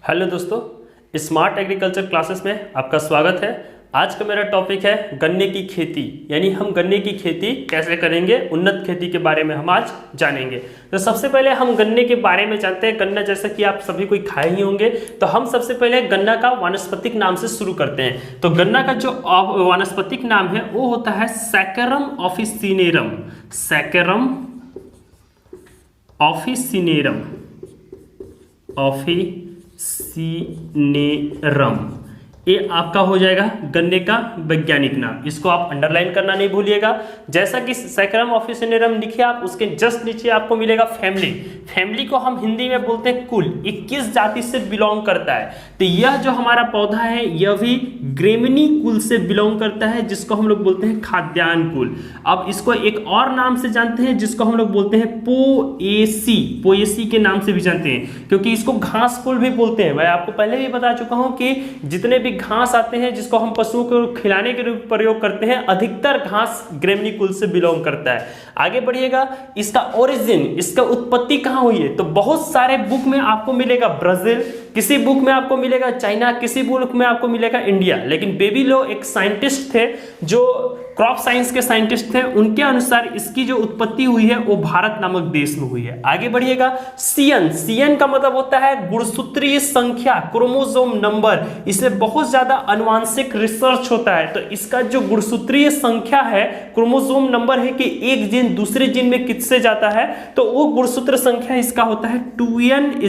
Hello दोस्तों, smart agriculture classes में आपका स्वागत है। आज का मेरा टॉपिक है गन्ने की खेती, यानी हम गन्ने की खेती कैसे करेंगे, उन्नत खेती के बारे में हम आज जानेंगे। तो सबसे पहले हम गन्ने के बारे में जानते हैं। गन्ना जैसा कि आप सभी कोई खाए ही होंगे, तो हम सबसे पहले गन्ना का वानस्पतिक नाम से शुरू करते हैं। तो गन्ना का जो वानस्पतिक नाम है वो होता है saccharum officinarum. Saccharum officinarum officinarum, ये आपका हो जाएगा गन्ने का वैज्ञानिक नाम। इसको आप अंडरलाइन करना नहीं भूलिएगा। जैसा कि सैकरम ऑफिसिनेरम लिखिए आप, उसके जस्ट नीचे आपको मिलेगा फैमिली। फैमिली को हम हिंदी में बोलते हैं कुल, 21 जाति से बिलोंग करता है। तो यह जो हमारा पौधा है यह भी ग्रेमिनी कुल से बिलोंग करता है, जिसको हम लोग बोलते हैं खाद्यान्न कुल। अब इसको एक और नाम से जानते हैं जिसको हम लोग बोलते हैं पोएसी। पोएसी के नाम से भी जानते हैं, क्योंकि इसको घास कुल भी बोलते हैं। मैं आपको पहले भी बता चुका हूं कि जितने भी घास आते हैं जिसको हम पशुओं को खिलाने के लिए प्रयोग करते हैं, अधिकतर घास ग्रेमिनी कुल से बिलोंग करता है। आगे बढ़िएगा, इसका ओरिजिन, इसका उत्पत्ति कहां हुई है, तो बहुत सारे बुक में आपको मिलेगा ब्राजील, किसी बुक में आपको मिलेगा चाइना, किसी बुक में आपको मिलेगा इंडिया। लेकिन बेबीलो एक साइंटिस्ट थे जो क्रॉप साइंस के साइंटिस्ट थे, उनके अनुसार इसकी जो उत्पत्ति हुई है वो भारत नामक देश में हुई है। आगे बढ़िएगा, सीएन। सीएन का मतलब होता है गुणसूत्रीय संख्या, क्रोमोसोम नंबर। इसमें बहुत ज्यादा आनुवांशिक रिसर्च होता है। तो इसका जो गुणसूत्रीय संख्या है, क्रोमोसोम नंबर है कि एक जीन दूसरे जीन में किससे जाता है, तो वो गुणसूत्र संख्या इसका होता है 2n =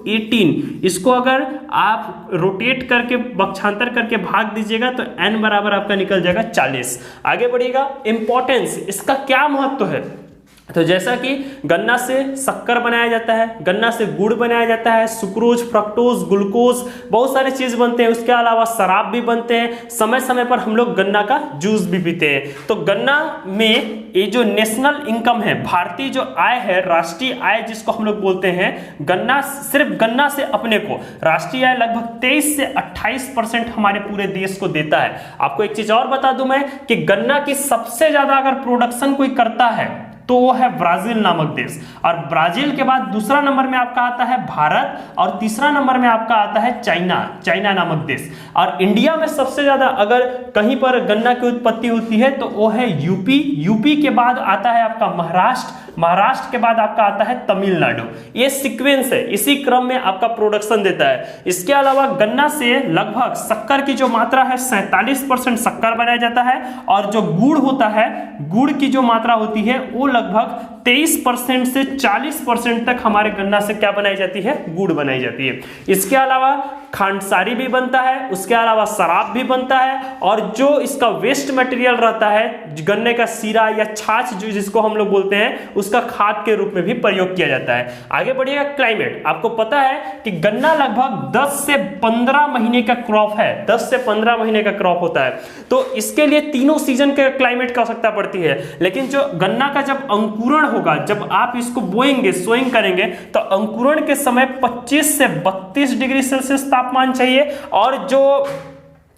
18। इसको अगर आप रोटेट करके पक्षांतर करके भाग दीजिएगा तो n बराबर आपका निकल जाएगा 40। आगे बढ़िएगा, इंपॉर्टेंस, इसका क्या महत्व है। तो जैसा कि गन्ना से शक्कर बनाया जाता है, गन्ना से गुड़ बनाया जाता है, सुक्रोज, फ्रक्टोज, ग्लूकोज, बहुत सारे चीज बनते हैं। उसके अलावा शराब भी बनते हैं। समय समय पर हम लोग गन्ना का जूस भी पीते हैं। तो गन्ना में ये जो नेशनल इनकम है, भारतीय जो आय है, राष्ट्रीय आय जिसको हम लोग बोलते हैं, गन्ना, सिर्फ गन्ना से अपने को राष्ट्रीय आय लगभग 23 से 28% हमारे पूरे देश को देता है। आपको एक चीज और बता दूं मैं कि गन्ना की सबसे ज्यादा अगर प्रोडक्शन कोई करता है तो वो है ब्राजील नामक देश। और ब्राजील के बाद दूसरा नंबर में आपका आता है भारत, और तीसरा नंबर में आपका आता है चाइना, चाइना नामक देश। और इंडिया में सबसे ज्यादा अगर कहीं पर गन्ना की उत्पत्ति होती है तो वो है यूपी। यूपी के बाद आता है आपका महाराष्ट्र, महाराष्ट्र के बाद आपका आता है तमिलनाडु। ये सीक्वेंस है, इसी क्रम में आपका प्रोडक्शन देता है। इसके अलावा गन्ना से लगभग शक्कर की जो मात्रा है 47% शक्कर बनाया जाता है, और जो गुड़ होता है, गुड़ की जो मात्रा होती है वो लगभग 23% से 40% तक हमारे गन्ना से क्या बनाई जाती है, गुड़ बनाई जाती है। इसके अलावा खांडसारी भी बनता है, उसके अलावा शराब भी बनता है, और जो इसका वेस्ट मटेरियल रहता है, गन्ने का सीरा या छाछ जो जिसको हम लोग बोलते हैं, उसका खाद के रूप में भी प्रयोग किया जाता है। आगे बढ़िएगा, क्लाइमेट। आपको पता है कि गन्ना लगभग 10 से 15 महीने का क्रॉप है, 10 से 15 महीने का क्रॉप होता है। तो इसके लिए तीनों सीजन के क्लाइमेट की आवश्यकता पड़ती है। लेकिन जो गन्ना का जब अंकुरण होगा, जब आप इसको बोएंगे, सोइंग करेंगे, तो अंकुरण के समय 25 से 32 डिग्री सेल्सियस तापमान चाहिए, और जो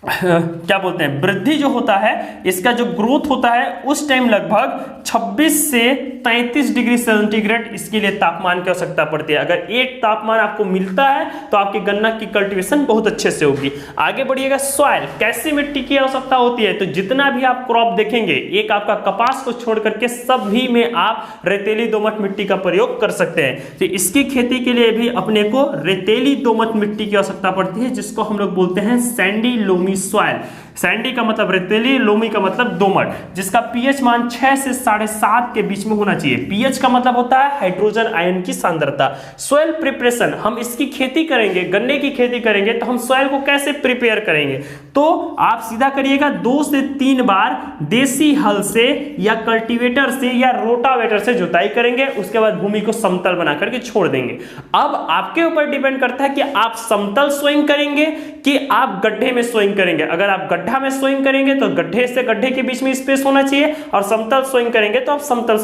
क्या बोलते हैं, वृद्धि जो होता है, इसका जो ग्रोथ होता है, उस टाइम लगभग 26 से 33 डिग्री सेंटीग्रेड इसके लिए तापमान की आवश्यकता पड़ती है। अगर एक तापमान आपको मिलता है तो आपके गन्ना की कल्टीवेशन बहुत अच्छे से होगी। आगे बढ़िएगा, सॉइल, कैसी मिट्टी की आवश्यकता होती है। तो जितना भी आप क्रॉप देखेंगे, एक आपका कपास को छोड़ करके सभी में आप रेतीली दोमट मिट्टी का प्रयोग कर सकते हैं। तो इसकी खेती के लिए भी अपने को रेतीली दोमट मिट्टी की आवश्यकता पड़ती है, जिसको हम लोग बोलते हैं सैंडी लोमी सॉइल। सैंडी का मतलब रेतीली, लोमी का मतलब दोमट, जिसका पीएच मान 6 से 7.5 के बीच में होना चाहिए। पीएच का मतलब होता है हाइड्रोजन आयन की सांद्रता। सॉइल प्रिपरेशन, हम इसकी खेती करेंगे, गन्ने की खेती करेंगे, तो हम सॉइल को कैसे प्रिपेयर करेंगे। तो आप सीधा करिएगा, 2 से 3 बार देसी हल से या कल्टीवेटर से या रोटावेटर से जुताई करेंगे। उसके बाद भूमि को समतल बना करके छोड़ देंगे। अब आपके ऊपर डिपेंड करता है कि आप समतल सोइंग करेंगे कि आप गड्ढे में सोइंग करेंगे। अगर आप गड्ढा में सोइंग करेंगे तो गड्ढे से गड्ढे के बीच में स्पेस होना चाहिए, और समतल सोइंग करेंगे तो आप समतल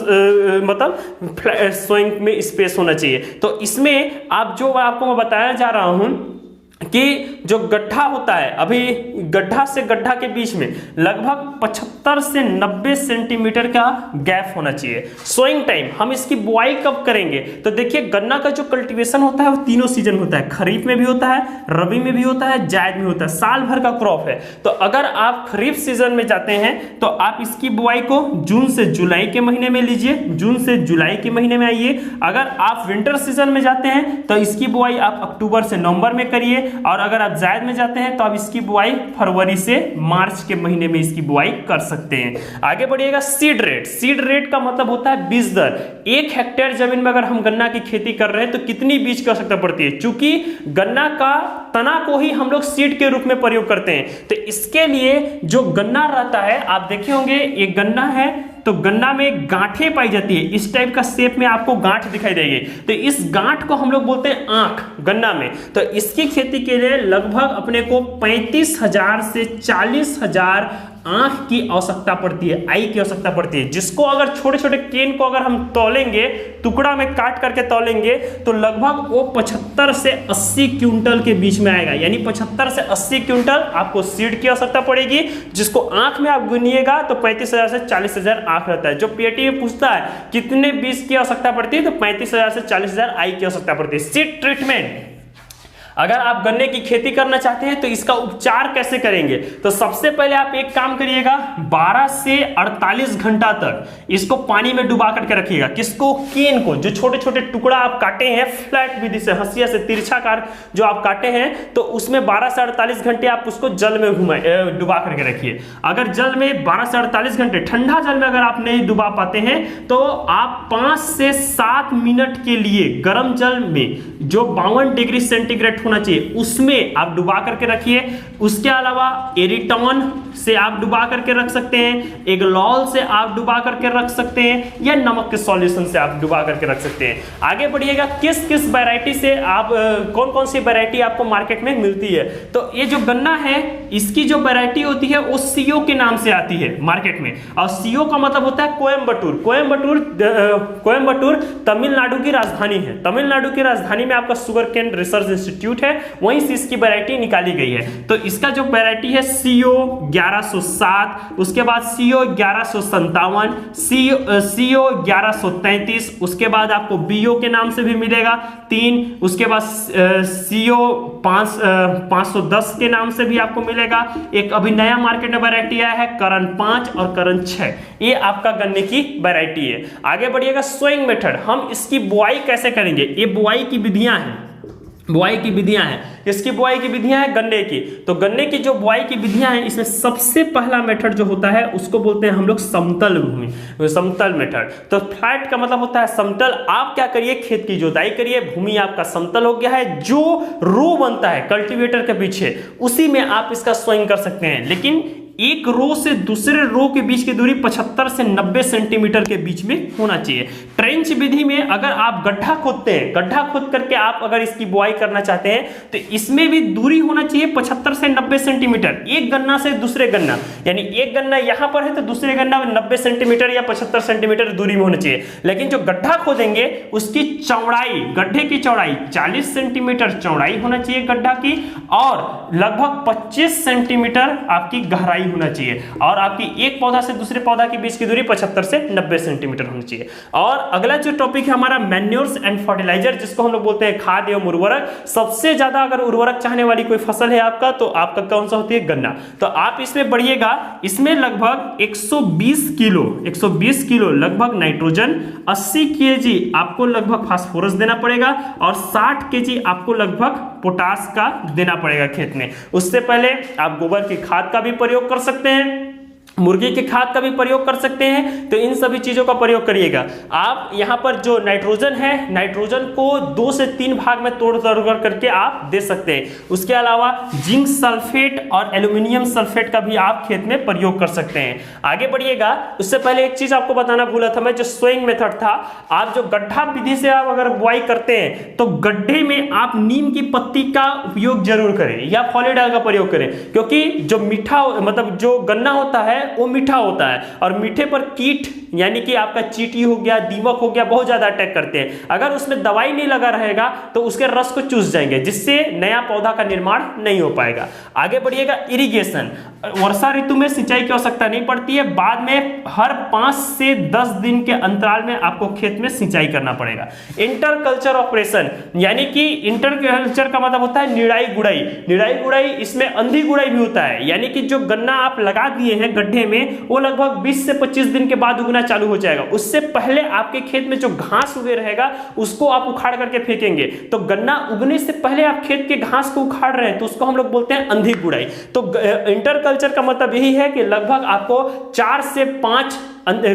मतलब सोइंग में स्पेस होना चाहिए। तो इसमें आप जो आपको मैं बताया जा रहा हूं, कि जो गड्ढा होता है, अभी गड्ढा से गड्ढा के बीच में लगभग 75 से 90 सेंटीमीटर का गैप होना चाहिए। सोइंग टाइम, हम इसकी बुआई कब करेंगे? तो देखिए गन्ना का जो कल्टीवेशन होता है वो तीनों सीजन में होता है, खरीफ में भी होता है, रबी में भी होता है, जायद में होता है, साल भर का क्रॉप है। तो अगर आप खरीफ सीजन में जाते हैं तो आप इसकी बुआई को जून से जुलाई के महीने में लीजिए, जून से जुलाई के महीने में आइए। अगर आप विंटर सीजन में जाते हैं तो इसकी बुआई आप अक्टूबर से नवंबर में करिए, और अगर आप जायद में जाते हैं तो आप इसकी बुआई फरवरी से मार्च के महीने में इसकी बुआई कर सकते हैं। आगे बढ़िएगा, सीड रेट। सीड रेट का मतलब होता है बीज दर। 1 हेक्टेयर जमीन में अगर हम गन्ना की खेती कर रहे हैं तो कितनी बीज की आवश्यकता पड़ती है? चूंकि गन्ना का तना को ही हम लोग सीड के रूप में प्रयोग करते हैं, तो इसके लिए जो गन्ना रहता है, आप देखे होंगे एक गन्ना है तो गन्ना में गांठें पाई जाती है, इस टाइप का शेप में आपको गांठ दिखाई देगी, तो इस गांठ को हम लोग बोलते हैं आंख गन्ना में। तो इसकी खेती के लिए लगभग अपने को 35,000 से 40,000 आंख की आवश्यकता पड़ती है, आई की आवश्यकता पड़ती है, जिसको अगर छोटे छोटे केन को अगर हम तौलेंगे, टुकड़ा में काट करके तौलेंगे, तो लगभग वो 75 से 80 क्विंटल के बीच में आएगा। यानी 75 से 80 क्विंटल आपको सीड की आवश्यकता पड़ेगी, जिसको आंख में आप गिनिएगा तो 35,000 से 40,000 आंख रहता है। जो पीएटी में पूछता है कितने बीज की आवश्यकता पड़ती है, तो 35,000 से 40,000 आई की आवश्यकता पड़ती है। सीड ट्रीटमेंट, अगर आप गन्ने की खेती करना चाहते हैं तो इसका उपचार कैसे करेंगे? तो सबसे पहले आप एक काम करिएगा, 12 से 48 घंटा तक इसको पानी में डुबा करके रखिएगा। किसको? केन को। जो छोटे छोटे टुकड़ा आप काटे हैं फ्लैट विधि से, हंसिया से तिरछाकार जो आप काटे हैं, तो उसमें 12 से 48 घंटे आप उसको जल में डुबा करके रखिए। अगर जल में 12 से 48 घंटे, ठंडा जल में अगर आप नहीं डुबा पाते हैं तो आप 5 से 7 मिनट के लिए गर्म जल में जो 52 डिग्री सेंटीग्रेड होना चाहिए उसमें आप डुबा करके रखिए। उसके अलावा एरिटॉन से आप डुबा करके रख सकते हैं, एग्लॉल से आप डुबा करके रख सकते हैं, या नमक के सॉल्यूशन से आप डुबा करके रख सकते हैं। आगे बढ़िएगा, किस किस वैरायटी से आप कौन कौन सी वैरायटी आपको मार्केट में मिलती है? तो ये जो गन्ना है इसकी जो वैरायटी होती है वो सीओ के नाम से आती है मार्केट में, और सीओ का मतलब होता है कोयम्बटूर। कोयम्बटूर तमिलनाडु की राजधानी है। तमिलनाडु की राजधानी में आपका शुगर केन रिसर्च इंस्टीट्यूट है, वहीं से इसकी वैरायटी निकाली गई है। तो इसका जो वैरायटी है सीओ 1107, उसके बाद सीओ 1157, सीओ 1133, उसके बाद आपको बीओ के नाम से भी मिलेगा 3, उसके बाद सीओ 510 के नाम से भी आपको मिलेगा। एक अभी नया मार्केट में वैरायटी आया है करण 5 और करण 6, ये आपका गन्ने की वैरायटी है। आगे बढ़िएगा, सोइंग मेथड, हम इसकी बुआई कैसे करेंगे? ये बुआई की विधियां हैं, बुआई की विधियां हैं। इसकी बुआई की विधियां हैं गन्ने की। तो गन्ने की जो बुआई की विधियां हैं, इसमें सबसे पहला मेथड जो होता है उसको बोलते हैं हम लोग समतल भूमि, समतल मेथड। तो फ्लैट का मतलब होता है समतल। आप क्या करिए, खेत की जुताई करिए, भूमि आपका समतल हो गया है, जो रो बनता है कल्टीवेटर के पीछे उसी में आप इसका सोइंग कर सकते हैं। लेकिन एक रो से दूसरे रो के बीच की दूरी 75 से 90 सेंटीमीटर के बीच में होना चाहिए। ट्रेंच विधि में अगर आप गड्ढा खोदते हैं, गड्ढा खोद करके आप अगर इसकी बुआई करना चाहते हैं तो इसमें भी दूरी होना चाहिए 75 से 90 सेंटीमीटर, एक गन्ना से दूसरे गन्ना। यानी एक गन्ना यहां पर है तो दूसरे गन्ना में 90 सेंटीमीटर या 75 सेंटीमीटर दूरी में होना चाहिए। लेकिन जो गड्ढा खोदेंगे उसकी चौड़ाई, गड्ढे की चौड़ाई 40 सेंटीमीटर चौड़ाई होना चाहिए गड्ढा की, और लगभग 25 सेंटीमीटर आपकी गहराई होना चाहिए, और आपकी एक पौधा से दूसरे पौधा के बीच की दूरी 75 से 90 सेंटीमीटर होनी चाहिए। और अगला जो टॉपिक है हमारा मैन्योर्स एंड फर्टिलाइजर, जिसको हम लोग बोलते हैं खाद एवं उर्वरक। सबसे ज्यादा अगर उर्वरक चाहने वाली कोई फसल है आपका तो आपका कौन सा होती है? गन्ना। तो आप इसमें बढ़िएगा, इसमें लगभग 120 किलो लगभग नाइट्रोजन, 80 केजी आपको लगभग फास्फोरस देना पड़ेगा, और 60 केजी आपको लगभग पोटास का देना पड़ेगा खेत में। उससे पहले आप गोबर की खाद का भी प्रयोग कर सकते हैं, मुर्गी के खाद का भी प्रयोग कर सकते हैं। तो इन सभी चीजों का प्रयोग करिएगा। आप यहां पर जो नाइट्रोजन है, नाइट्रोजन को 2 से 3 भाग में तोड़ करके आप दे सकते हैं। उसके अलावा जिंक सल्फेट और एल्यूमिनियम सल्फेट का भी आप खेत में प्रयोग कर सकते हैं। आगे बढ़िएगा, उससे पहले एक चीज आपको बताना भूला था मैं, जो सोइंग मेथड था। आप जो गड्ढा विधि से आप अगर बुआई करते हैं तो गड्ढे में आप नीम की पत्ती का उपयोग जरूर करें या फॉलीडाल का प्रयोग करें, क्योंकि जो मीठा मतलब जो गन्ना होता है वो मीठा होता है, और मीठे पर कीट यानी कि आपका चींटी हो गया, दीमक हो गया, बहुत ज्यादा अटैक करते हैं। अगर उसमें दवाई नहीं लगा रहेगा तो उसके रस को चूस जाएंगे, जिससे नया पौधा का निर्माण नहीं हो पाएगा। आगे बढ़िएगा, इरिगेशन। वर्षा ऋतु में सिंचाई की आवश्यकता नहीं पड़ती है, बाद में हर 5 से 10 दिन के अंतराल में आपको खेत में सिंचाई करना पड़ेगा। इंटरकल्चर ऑपरेशन, यानी कि इंटरकल्चर का मतलब होता है निराई गुड़ाई। निराई गुड़ाई, इसमें अंधी गुड़ाई भी होता है, यानी कि जो गन्ना आप लगा दिए हैं गड्ढे में, वो लगभग 20 से 25 दिन के बाद उगना चालू हो जाएगा। उससे पहले आपके खेत में जो घास उगे रहेगा उसको आप उखाड़ करके फेंकेंगे। तो गन्ना उगने से पहले आप खेत के घास को उखाड़ रहे हैं, तो उसको हम लोग बोलते हैं अंधी गुड़ाई। तो इंटरकल्चर का मतलब यही है कि लगभग आपको 4 से 5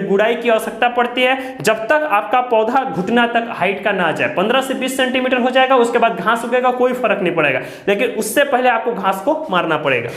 गुड़ाई की आवश्यकता पड़ती है, जब तक आपका पौधा घुटना तक हाइट का ना आ जाए। 15 से 20 सेंटीमीटर हो जाएगा, उसके बाद घास उगेगा, कोई फर्क नहीं पड़ेगा, लेकिन उससे पहले आपको घास को मारना पड़ेगा।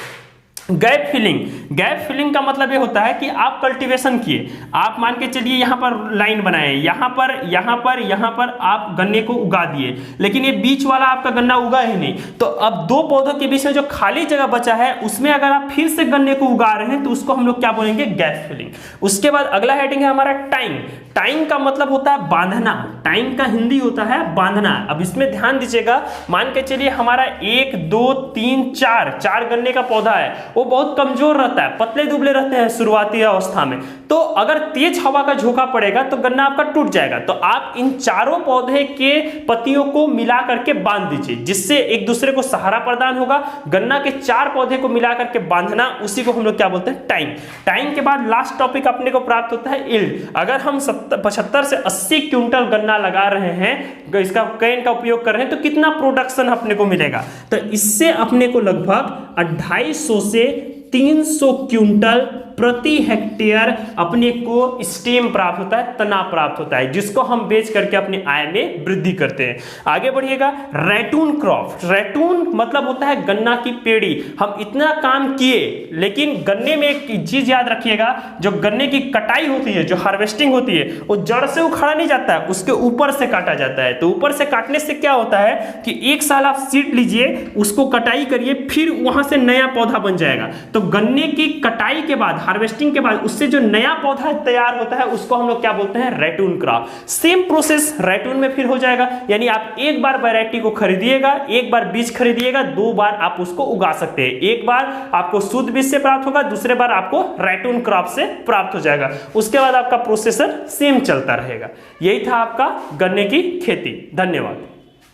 Gap filling. गैप फिलिंग का मतलब ये होता है कि आप कल्टीवेशन किए, आप मान के चलिए यहाँ पर लाइन बनाए, यहाँ पर आप गन्ने को उगा दिए, लेकिन ये बीच वाला आपका गन्ना उगा ही नहीं, तो अब दो पौधों के बीच में जो खाली जगह बचा है उसमें अगर आप फिर से गन्ने को उगा रहे हैं तो उसको हम लोग क्या बोलेंगे, गैप फिलिंग। उसके बाद अगला हेडिंग है हमारा टाइम। टाइम का मतलब होता है बांधना, टाइम का हिंदी होता है बांधना। अब इसमें ध्यान दीजिएगा, मान के चलिए हमारा 1 2 3 4 गन्ने का पौधा है, वो बहुत कमजोर रहता है, पतले दुबले रहते हैं शुरुआती अवस्था में, तो अगर तेज हवा का झोंका पड़ेगा तो गन्ना आपका टूट जाएगा। तो आप इन चारों पौधे के पत्तियों को मिला करके बांध दीजिए, जिससे एक दूसरे को सहारा प्रदान होगा। गन्ना के 4 पौधे को मिला करके बांधना, उसी को हम लोग क्या बोलते हैं, टाइम। टाइम के बाद लास्ट टॉपिक अपने को प्राप्त होता है यील्ड। अगर हम 75 से 80 क्विंटल गन्ना लगा रहे हैं, इसका कैन का उपयोग कर रहे हैं, तो कितना प्रोडक्शन अपने को मिलेगा, तो इससे अपने को लगभग 250 से 300 क्विंटल प्रति हेक्टेयर अपने को स्टेम प्राप्त होता है, तना प्राप्त होता है, जिसको हम बेच करके अपनी आय में वृद्धि करते हैं। आगे बढ़िएगा, रैटून क्रॉप। रैटून मतलब होता है गन्ना की पेड़ी। हम इतना काम किए, लेकिन गन्ने में एक चीज याद रखिएगा, जो गन्ने की कटाई होती है, जो हार्वेस्टिंग होती है, वो जड़ से उखाड़ा नहीं जाता है, उसके ऊपर से काटा जाता है। तो ऊपर से काटने से क्या होता है कि एक साल आप सीड लीजिए, उसको कटाई करिए, फिर वहां से नया पौधा बन जाएगा। तो गन्ने की कटाई के बाद, हार्वेस्टिंग के बाद, उससे जो नया पौधा तैयार होता है उसको हम लोग क्या बोलते हैं, ratoon crop. Same process ratoon में फिर हो जाएगा, यानी आप एक बार वैरायटी को खरीदिएगा, एक बार बीज खरीदिएगा, 2 बार आप उसको उगा सकते हैं। एक बार आपको शुद्ध बीज से प्राप्त होगा, दूसरे बार आपको रैटून क्रॉप से प्राप्त हो जाएगा। उसके बाद आपका प्रोसेसर सेम चलता रहेगा। यही था आपका गन्ने की खेती। धन्यवाद।